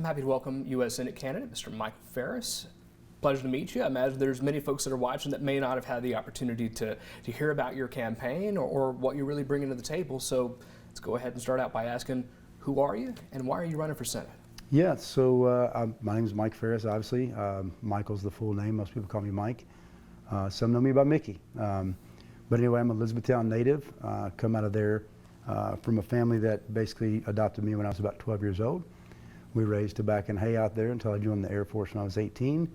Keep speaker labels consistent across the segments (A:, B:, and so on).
A: I'm happy to welcome U.S. Senate candidate Mr. Michael Faris. Pleasure to meet you. I imagine there's many folks that are watching that may not have had the opportunity to hear about your campaign or what you're really bringing to the table. So let's go ahead and start out by asking, who are you and why are you running for Senate?
B: Yeah, so my name is Mike Faris, obviously. Michael's the full name. Most people call me Mike. Some know me by Mickey. But anyway, I'm an Elizabethtown native. Come out of there from a family that basically adopted me when I was about 12 years old. We raised tobacco and hay out there until I joined the Air Force when I was 18.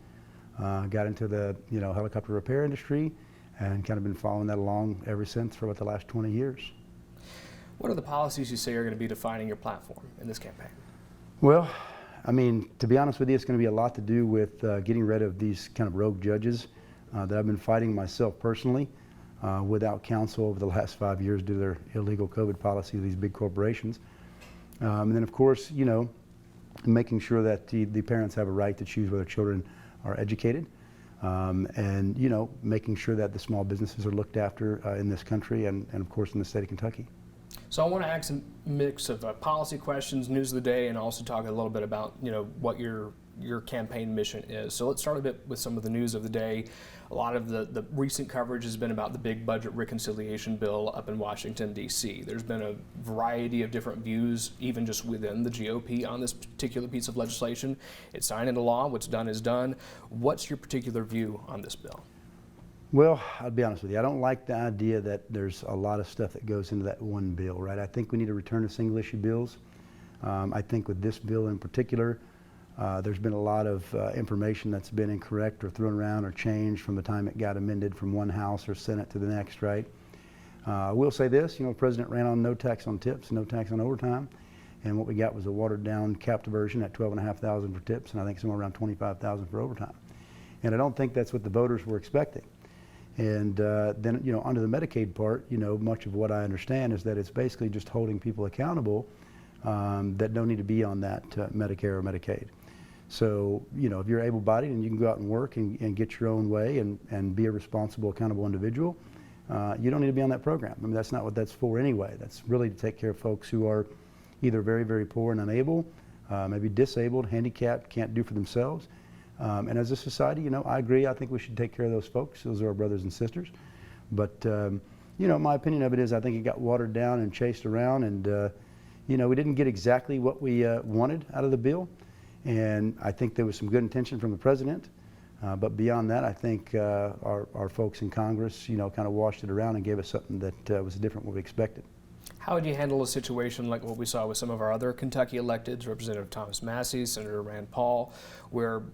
B: Got into the helicopter repair industry and kind of been following that along ever since for about the last 20 years.
A: What are the policies you say are going to be defining your platform in this campaign?
B: Well, I mean, to be honest with you, it's going to be a lot to do with getting rid of these kind of rogue judges that I've been fighting myself personally without counsel over the last 5 years due to their illegal COVID policy of these big corporations. And then, of course, making sure that the parents have a right to choose whether children are educated, and making sure that the small businesses are looked after in this country and of course in the state of Kentucky.
A: So I want to ask a mix of policy questions, news of the day, and also talk a little bit about what your campaign mission is. So let's start a bit with some of the news of the day. A lot of the recent coverage has been about the big budget reconciliation bill up in Washington, D.C. There's been a variety of different views, even just within the GOP, on this particular piece of legislation. It's signed into law. What's done is done. What's your particular view on this bill?
B: Well, I'll be honest with you. I don't like the idea that there's a lot of stuff that goes into that one bill, right? I think we need to return to single issue bills. I think with this bill in particular, there's been a lot of information that's been incorrect or thrown around or changed from the time it got amended from one House or Senate to the next, right? I will say this, the President ran on no tax on tips, no tax on overtime, and what we got was a watered down capped version at $12,500 for tips, and I think somewhere around $25,000 for overtime. And I don't think that's what the voters were expecting. And then, under the Medicaid part, much of what I understand is that it's basically just holding people accountable that don't need to be on that Medicare or Medicaid. So, if you're able-bodied and you can go out and work and get your own way and be a responsible, accountable individual, you don't need to be on that program. I mean, that's not what that's for anyway. That's really to take care of folks who are either very, very poor and unable, maybe disabled, handicapped, can't do for themselves. And as a society, I agree. I think we should take care of those folks. Those are our brothers and sisters. But, my opinion of it is I think it got watered down and chased around, and, we didn't get exactly what we wanted out of the bill. And I think there was some good intention from the president. But beyond that, I think our folks in Congress, kind of washed it around and gave us something that was different from what we expected.
A: How would you handle a situation like what we saw with some of our other Kentucky electeds, Representative Thomas Massie, Senator Rand Paul, where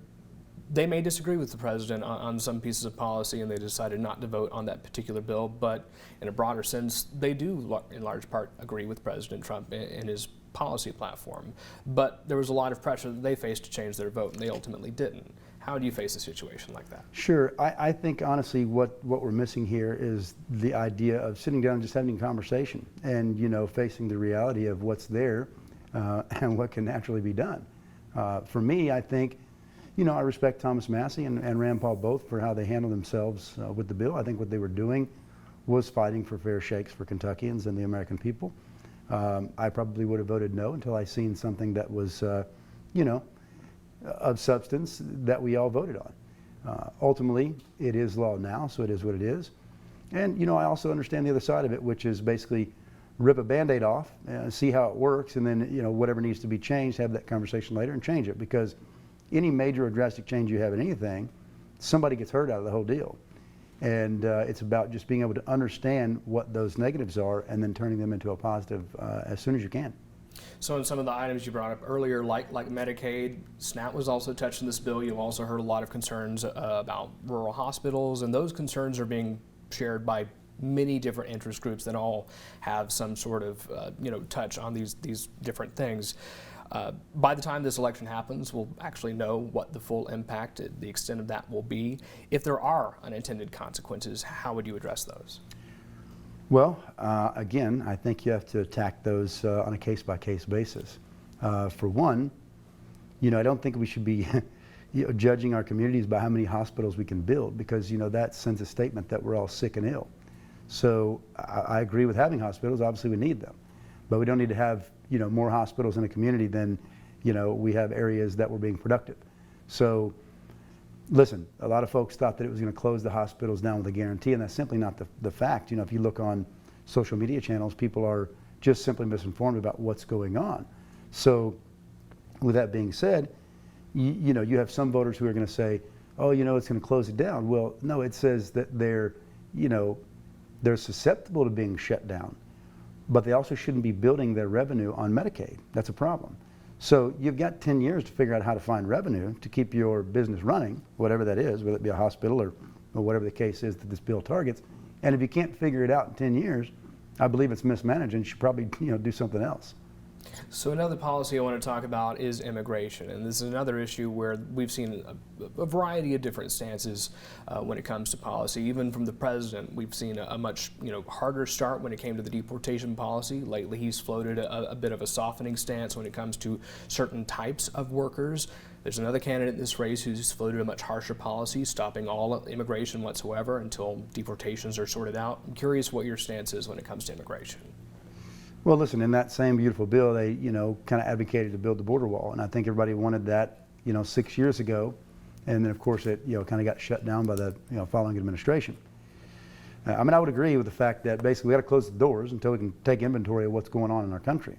A: they may disagree with the president on some pieces of policy and they decided not to vote on that particular bill, but in a broader sense, they do in large part agree with President Trump in his policy platform. But there was a lot of pressure that they faced to change their vote and they ultimately didn't. How do you face a situation like that?
B: Sure. I think honestly what we're missing here is the idea of sitting down and just having a conversation and facing the reality of what's there and what can naturally be done. For me, I think I respect Thomas Massie and Rand Paul both for how they handled themselves with the bill. I think what they were doing was fighting for fair shakes for Kentuckians and the American people. I probably would have voted no until I seen something that was, of substance that we all voted on. Ultimately, it is law now, so it is what it is. And, I also understand the other side of it, which is basically rip a Band-Aid off, see how it works, and then, whatever needs to be changed, have that conversation later and change it. Because any major or drastic change you have in anything, somebody gets hurt out of the whole deal. And it's about just being able to understand what those negatives are and then turning them into a positive as soon as you can.
A: So in some of the items you brought up earlier, like Medicaid, SNAP was also touched in this bill. You've also heard a lot of concerns about rural hospitals, and those concerns are being shared by many different interest groups that all have some sort of touch on these different things. By the time this election happens, we'll actually know what the full impact, the extent of that will be. If there are unintended consequences, how would you address those?
B: Well, again, I think you have to attack those on a case-by-case basis. For one, I don't think we should be judging our communities by how many hospitals we can build, because that sends a statement that we're all sick and ill. So I agree with having hospitals. Obviously, we need them. But we don't need to have more hospitals in a community than we have areas that were being productive. So listen, a lot of folks thought that it was going to close the hospitals down with a guarantee, and that's simply not the fact. If you look on social media channels, people are just simply misinformed about what's going on. So with that being said, you have some voters who are going to say, oh, it's going to close it down. Well, no, it says that they're susceptible to being shut down, but they also shouldn't be building their revenue on Medicaid. That's a problem. So you've got 10 years to figure out how to find revenue to keep your business running, whatever that is, whether it be a hospital or whatever the case is that this bill targets. And if you can't figure it out in 10 years, I believe it's mismanaged and you should probably do something else.
A: So another policy I want to talk about is immigration, and this is another issue where we've seen a variety of different stances when it comes to policy. Even from the president, we've seen a much harder start when it came to the deportation policy. Lately, he's floated a bit of a softening stance when it comes to certain types of workers. There's another candidate in this race who's floated a much harsher policy, stopping all immigration whatsoever until deportations are sorted out. I'm curious what your stance is when it comes to immigration.
B: Well, listen, in that same beautiful bill, they, kind of advocated to build the border wall. And I think everybody wanted that, 6 years ago. And then, of course, it, kind of got shut down by the, following administration. I would agree with the fact that basically we got to close the doors until we can take inventory of what's going on in our country.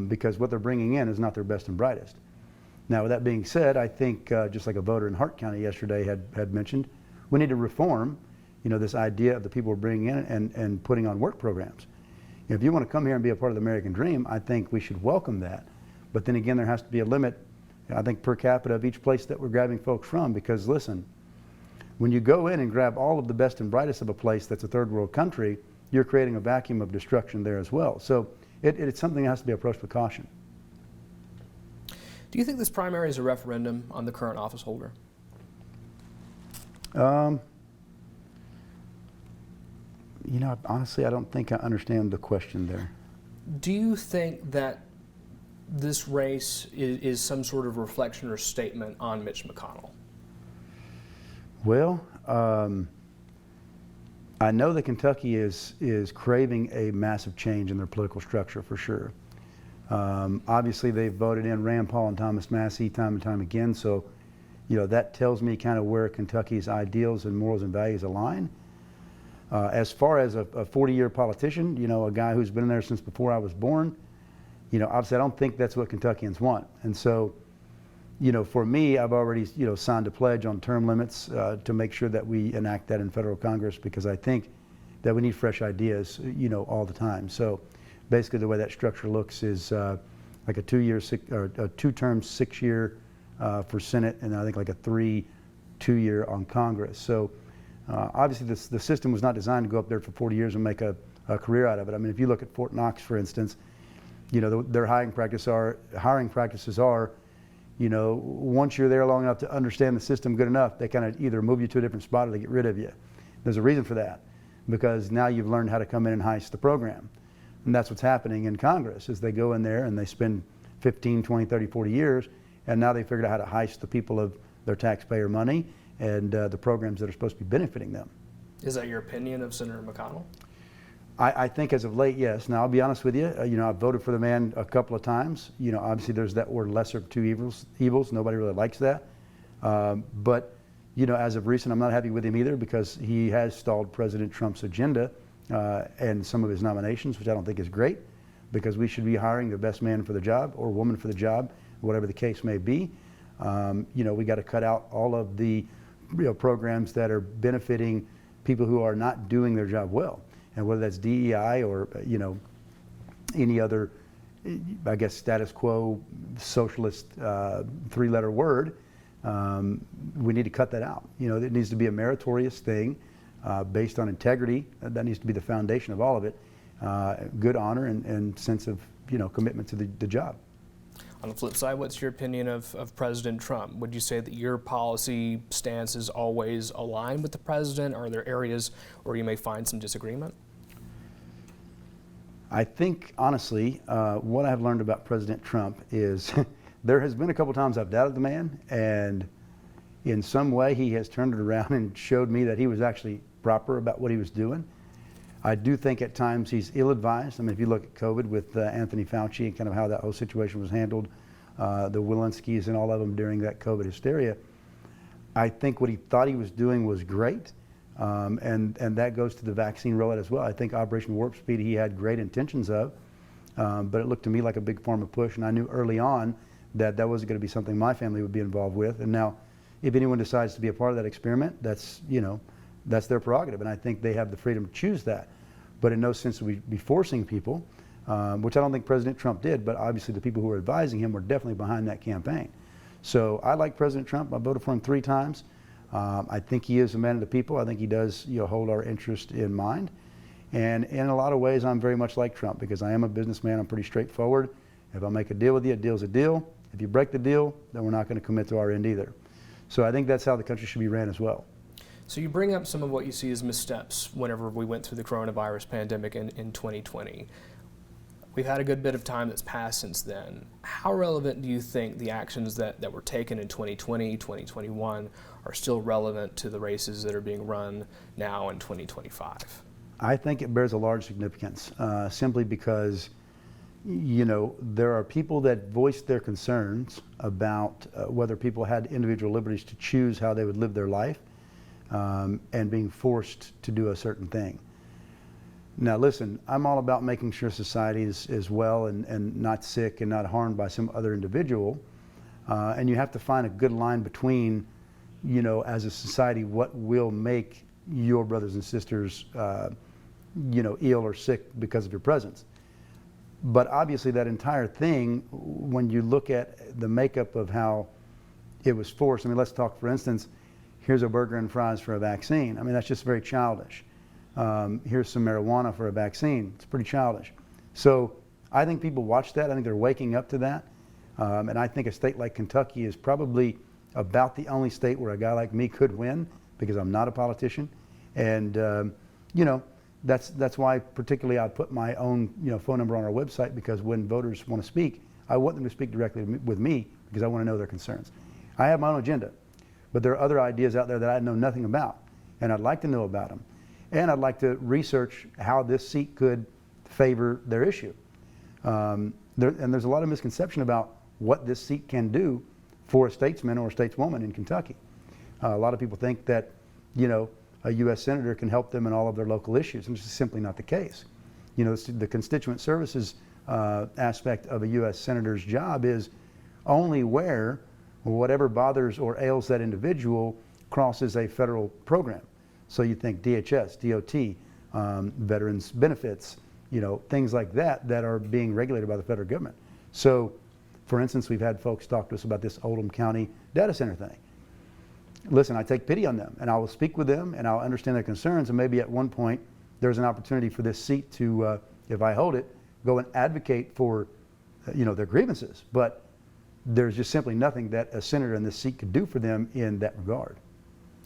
B: Because what they're bringing in is not their best and brightest. Now, with that being said, I think just like a voter in Hart County yesterday had mentioned, we need to reform, this idea of the people we're bringing in and putting on work programs. If you want to come here and be a part of the American dream, I think we should welcome that. But then again, there has to be a limit, I think, per capita of each place that we're grabbing folks from. Because listen, when you go in and grab all of the best and brightest of a place that's a third world country, you're creating a vacuum of destruction there as well. So it's something that has to be approached with caution.
A: Do you think this primary is a referendum on the current office holder?
B: Honestly, I don't think I understand the question there.
A: Do you think that this race is some sort of reflection or statement on Mitch McConnell?
B: Well, I know that Kentucky is craving a massive change in their political structure for sure. Obviously, they've voted in Rand Paul and Thomas Massie time and time again, so that tells me kind of where Kentucky's ideals and morals and values align. As far as a 40-year politician, a guy who's been there since before I was born, obviously I don't think that's what Kentuckians want. And so, for me, I've already, signed a pledge on term limits to make sure that we enact that in federal Congress, because I think that we need fresh ideas, all the time. So basically the way that structure looks is like a two-term 6-year for Senate, and I think like a 2-year on Congress. So obviously the system was not designed to go up there for 40 years and make a career out of it. If you look at Fort Knox, for instance, their hiring practices are, once you're there long enough to understand the system good enough, they kind of either move you to a different spot or they get rid of you. There's a reason for that, because now you've learned how to come in and heist the program. And that's what's happening in Congress, is they go in there and they spend 15, 20, 30, 40 years, and now they figured out how to heist the people of their taxpayer money and the programs that are supposed to be benefiting them.
A: Is that your opinion of Senator McConnell?
B: I think as of late, yes. Now, I'll be honest with you, I've voted for the man a couple of times. Obviously there's that word lesser of two evils. Nobody really likes that. But as of recent, I'm not happy with him either, because he has stalled President Trump's agenda and some of his nominations, which I don't think is great, because we should be hiring the best man for the job or woman for the job, whatever the case may be. We got to cut out all of the programs that are benefiting people who are not doing their job well. And whether that's DEI or, any other, I guess, status quo socialist 3-letter word, we need to cut that out. It needs to be a meritorious thing based on integrity. That needs to be the foundation of all of it. Good honor and sense of, commitment to the job.
A: On the flip side, what's your opinion of President Trump? Would you say that your policy stance is always aligned with the president? Are there areas where you may find some disagreement?
B: I think, honestly, what I've learned about President Trump is there has been a couple times I've doubted the man, and in some way he has turned it around and showed me that he was actually proper about what he was doing. I do think at times he's ill-advised. If you look at COVID with Anthony Fauci and kind of how that whole situation was handled the Walensky's and all of them during that COVID hysteria. I think what he thought he was doing was great, and that goes to the vaccine rollout as well. I think Operation Warp Speed he had great intentions of, but it looked to me like a big pharma push, and I knew early on that that wasn't going to be something my family would be involved with. And now, if anyone decides to be a part of that experiment, that's their prerogative, and I think they have the freedom to choose that. But in no sense would we be forcing people, which I don't think President Trump did, but obviously the people who were advising him were definitely behind that campaign. So I like President Trump. I voted for him 3 times. I think he is a man of the people. I think he does hold our interest in mind. And in a lot of ways, I'm very much like Trump because I am a businessman. I'm pretty straightforward. If I make a deal with you, a deal's a deal. If you break the deal, then we're not going to commit to our end either. So I think that's how the country should be ran as well.
A: So you bring up some of what you see as missteps whenever we went through the coronavirus pandemic in 2020. We've had a good bit of time that's passed since then. How relevant do you think the actions that were taken in 2020, 2021 are still relevant to the races that are being run now in 2025?
B: I think it bears a large significance simply because, there are people that voiced their concerns about whether people had individual liberties to choose how they would live their life and being forced to do a certain thing. Now listen, I'm all about making sure society is well and not sick and not harmed by some other individual. And you have to find a good line between, as a society, what will make your brothers and sisters, ill or sick because of your presence. But obviously that entire thing, when you look at the makeup of how it was forced, let's talk, for instance, here's a burger and fries for a vaccine. That's just very childish. Here's some marijuana for a vaccine. It's pretty childish. So I think people watch that. I think they're waking up to that. And I think a state like Kentucky is probably about the only state where a guy like me could win because I'm not a politician. And, that's why particularly I put my own phone number on our website, because when voters want to speak, I want them to speak directly with me because I want to know their concerns. I have my own agenda, but there are other ideas out there that I know nothing about, and I'd like to know about them. And I'd like to research how this seat could favor their issue. There's a lot of misconception about what this seat can do for a statesman or a stateswoman in Kentucky. A lot of people think that, a U.S. senator can help them in all of their local issues, and this is simply not the case. The constituent services aspect of a U.S. senator's job is only where whatever bothers or ails that individual crosses a federal program. So you think DHS, DOT, veterans benefits, things like that are being regulated by the federal government. So, for instance, we've had folks talk to us about this Oldham County data center thing. Listen, I take pity on them, and I will speak with them, and I'll understand their concerns, and maybe at one point there's an opportunity for this seat to, if I hold it, go and advocate for, their grievances. But there's just simply nothing that a senator in this seat could do for them in that regard.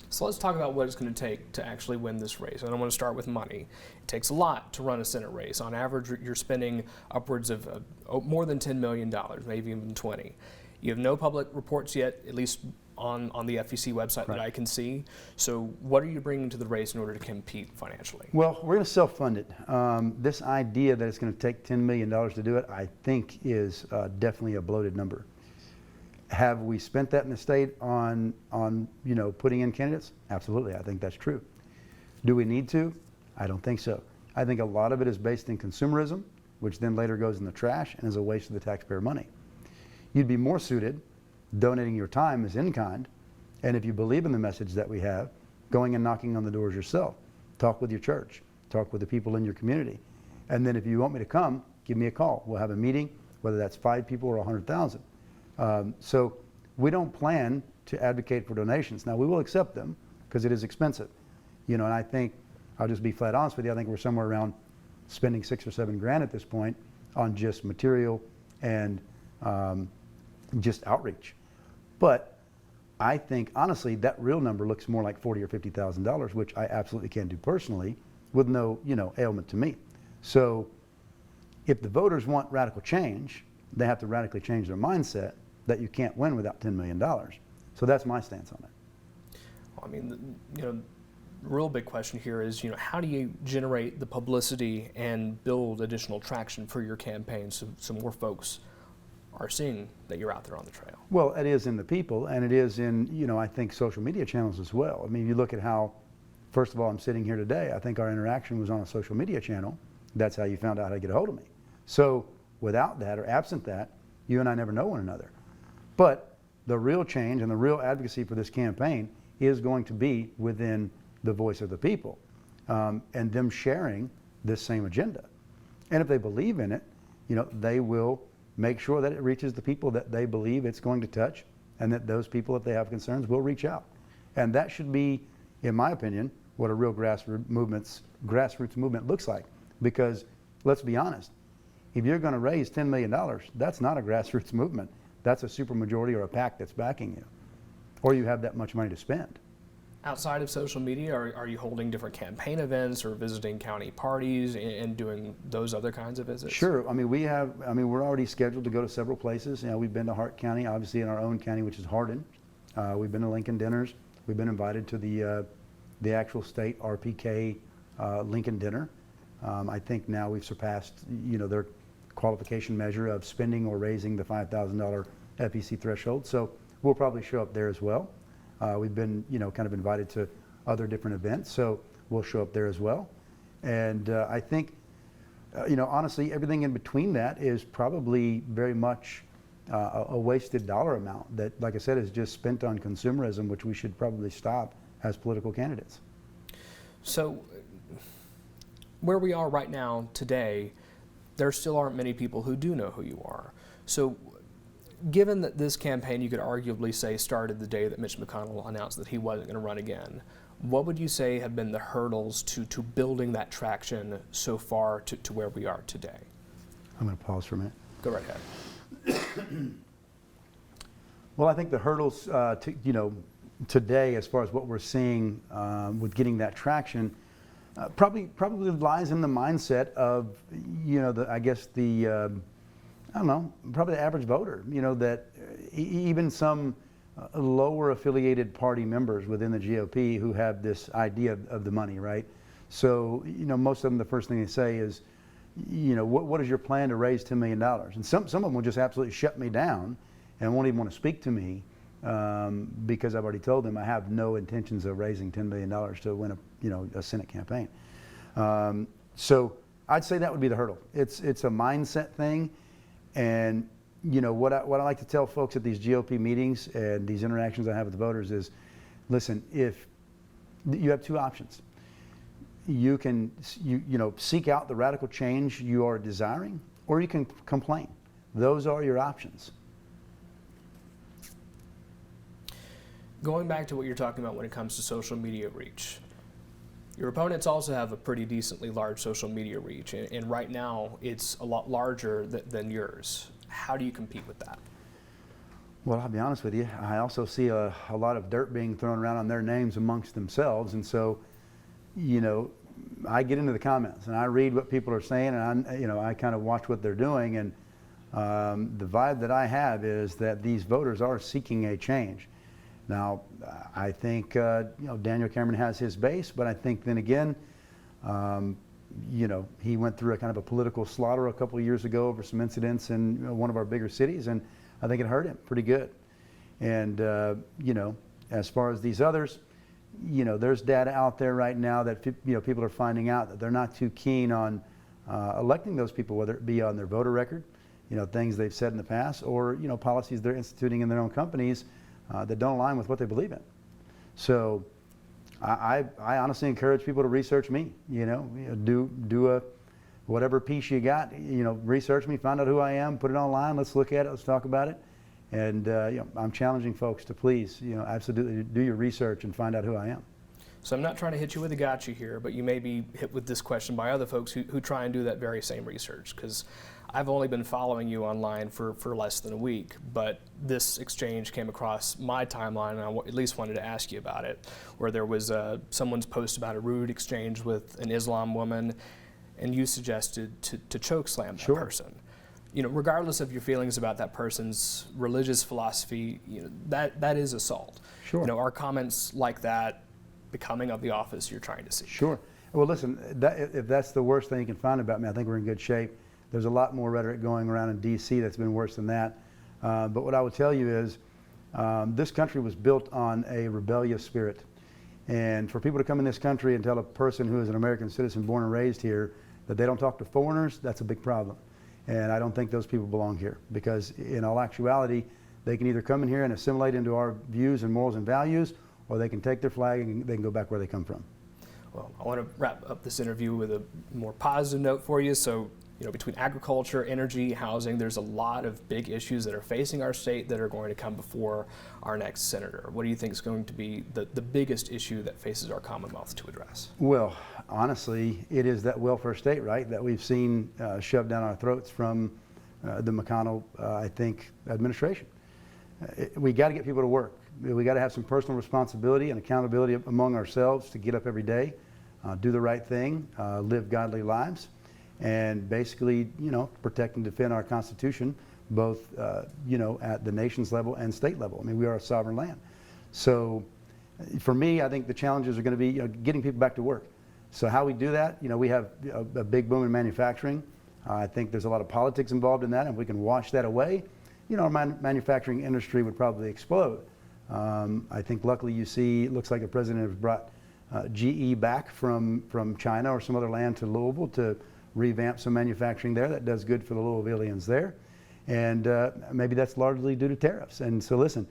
A: So let's talk about what it's going to take to actually win this race. And I want to start with money. It takes a lot to run a Senate race. On average, you're spending upwards of more than $10 million, maybe even 20. You have no public reports yet, at least on the FEC website that I can see. So what are you bringing to the race in order to compete financially?
B: Well, we're going to self-fund it. This idea that it's going to take $10 million to do it, I think is definitely a bloated number. Have we spent that in the state on putting in candidates? Absolutely, I think that's true. Do we need to? I don't think so. I think a lot of it is based in consumerism, which then later goes in the trash and is a waste of the taxpayer money. You'd be more suited donating your time as in kind, and if you believe in the message that we have, going and knocking on the doors yourself. Talk with your church, talk with the people in your community. And then if you want me to come, give me a call. We'll have a meeting, whether that's 5 people or 100,000. So we don't plan to advocate for donations. Now, we will accept them because it is expensive. And I think, I'll just be flat honest with you, I think we're somewhere around spending $6 or $7 grand at this point on just material and just outreach. But I think, honestly, that real number looks more like $40,000 or $50,000, which I absolutely can do personally with no, ailment to me. So if the voters want radical change, they have to radically change their mindset that you can't win without $10 million. So that's my stance on it.
A: Well, the real big question here is, how do you generate the publicity and build additional traction for your campaign so more folks are seeing that you're out there on the trail.
B: Well, it is in the people, and it is in, I think social media channels as well. I mean, you look at how, first of all, I'm sitting here today. I think our interaction was on a social media channel. That's how you found out how to get a hold of me. So without that or absent that, you and I never know one another. But the real change and the real advocacy for this campaign is going to be within the voice of the people, and them sharing this same agenda. And if they believe in it, they will make sure that it reaches the people that they believe it's going to touch, and that those people, if they have concerns, will reach out. And that should be, in my opinion, what a real grassroots movement looks like. Because let's be honest, if you're going to raise $10 million, that's not a grassroots movement. That's a supermajority or a PAC that's backing you, or you have that much money to spend.
A: Outside of social media, are you holding different campaign events or visiting county parties and doing those other kinds of visits?
B: Sure. I mean, we're already scheduled to go to several places. We've been to Hart County, obviously in our own county, which is Hardin. We've been to Lincoln dinners. We've been invited to the actual state RPK Lincoln dinner. I think now we've surpassed, their qualification measure of spending or raising the $5,000 FEC threshold. So we'll probably show up there as well. We've been, kind of invited to other different events, so we'll show up there as well. And I think, honestly, everything in between that is probably very much a wasted dollar amount that, like I said, is just spent on consumerism, which we should probably stop as political candidates.
A: So where we are right now today, there still aren't many people who do know who you are. So given that this campaign, you could arguably say, started the day that Mitch McConnell announced that he wasn't going to run again, what would you say have been the hurdles to building that traction so far to where we are today?
B: I'm going to pause for a minute.
A: Go right ahead.
B: Well, I think the hurdles, today, as far as what we're seeing with getting that traction, probably lies in the mindset of, probably the average voter, that even some lower affiliated party members within the GOP who have this idea of the money, right? So, most of them, the first thing they say is, what is your plan to raise $10 million? And some of them will just absolutely shut me down and won't even want to speak to me because I've already told them I have no intentions of raising $10 million to win a Senate campaign. So I'd say that would be the hurdle. It's a mindset thing. And what I like to tell folks at these GOP meetings and these interactions I have with the voters is, listen, if you have two options, you can seek out the radical change you are desiring, or you can complain. Those are your options.
A: Going back to what you're talking about when it comes to social media reach, your opponents also have a pretty decently large social media reach, and right now it's a lot larger than yours. How do you compete with that?
B: Well, I'll be honest with you, I also see a lot of dirt being thrown around on their names amongst themselves, and so, I get into the comments and I read what people are saying, and I kind of watch what they're doing, and the vibe that I have is that these voters are seeking a change. Now, I think, Daniel Cameron has his base, but I think then again, he went through a kind of a political slaughter a couple of years ago over some incidents in one of our bigger cities, and I think it hurt him pretty good. And, as far as these others, there's data out there right now that, people are finding out that they're not too keen on electing those people, whether it be on their voter record, things they've said in the past, or, policies they're instituting in their own companies that don't align with what they believe in. So I honestly encourage people to research me, do a whatever piece you got, research me, find out who I am, put it online, let's look at it, let's talk about it. And I'm challenging folks to please, absolutely do your research and find out who I am.
A: So I'm not trying to hit you with a gotcha here, but you may be hit with this question by other folks who try and do that very same research, because I've only been following you online for less than a week, but this exchange came across my timeline, and I at least wanted to ask you about it, where there was someone's post about a rude exchange with an Islam woman, and you suggested to choke slam that person. Regardless of your feelings about that person's religious philosophy, that is assault.
B: Sure.
A: Are comments like that becoming of the office you're trying to see?
B: Sure. Well, listen, if that's the worst thing you can find about me, I think we're in good shape. There's a lot more rhetoric going around in D.C. that's been worse than that. But what I would tell you is this country was built on a rebellious spirit. And for people to come in this country and tell a person who is an American citizen born and raised here that they don't talk to foreigners, that's a big problem. And I don't think those people belong here, because in all actuality, they can either come in here and assimilate into our views and morals and values, or they can take their flag and they can go back where they come from.
A: Well, I want to wrap up this interview with a more positive note for you. So, between agriculture, energy, housing, there's a lot of big issues that are facing our state that are going to come before our next senator. What do you think is going to be the biggest issue that faces our Commonwealth to address?
B: Well, honestly, it is that welfare state, right, that we've seen shoved down our throats from the McConnell, I think, administration. We got to get people to work. We got to have some personal responsibility and accountability among ourselves to get up every day, do the right thing, live godly lives, and basically, protect and defend our Constitution, both, at the nation's level and state level. I mean, we are a sovereign land. So for me, I think the challenges are going to be getting people back to work. So how we do that, we have a big boom in manufacturing. I think there's a lot of politics involved in that, and if we can wash that away, our manufacturing industry would probably explode. I think luckily it looks like the president has brought GE back from China or some other land to Louisville to revamp some manufacturing there. That does good for the Louisvillians there. And maybe that's largely due to tariffs. And so listen,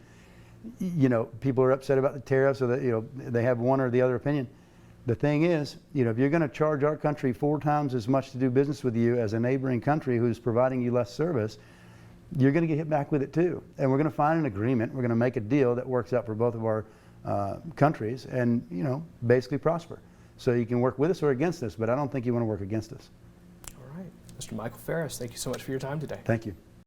B: people are upset about the tariffs, or that, they have one or the other opinion. The thing is, if you're going to charge our country 4 times as much to do business with you as a neighboring country who's providing you less service, you're going to get hit back with it too. And we're going to find an agreement. We're going to make a deal that works out for both of our countries and, basically prosper. So you can work with us or against us, but I don't think you want to work against us.
A: All right. Mr. Michael Faris, thank you so much for your time today.
B: Thank you.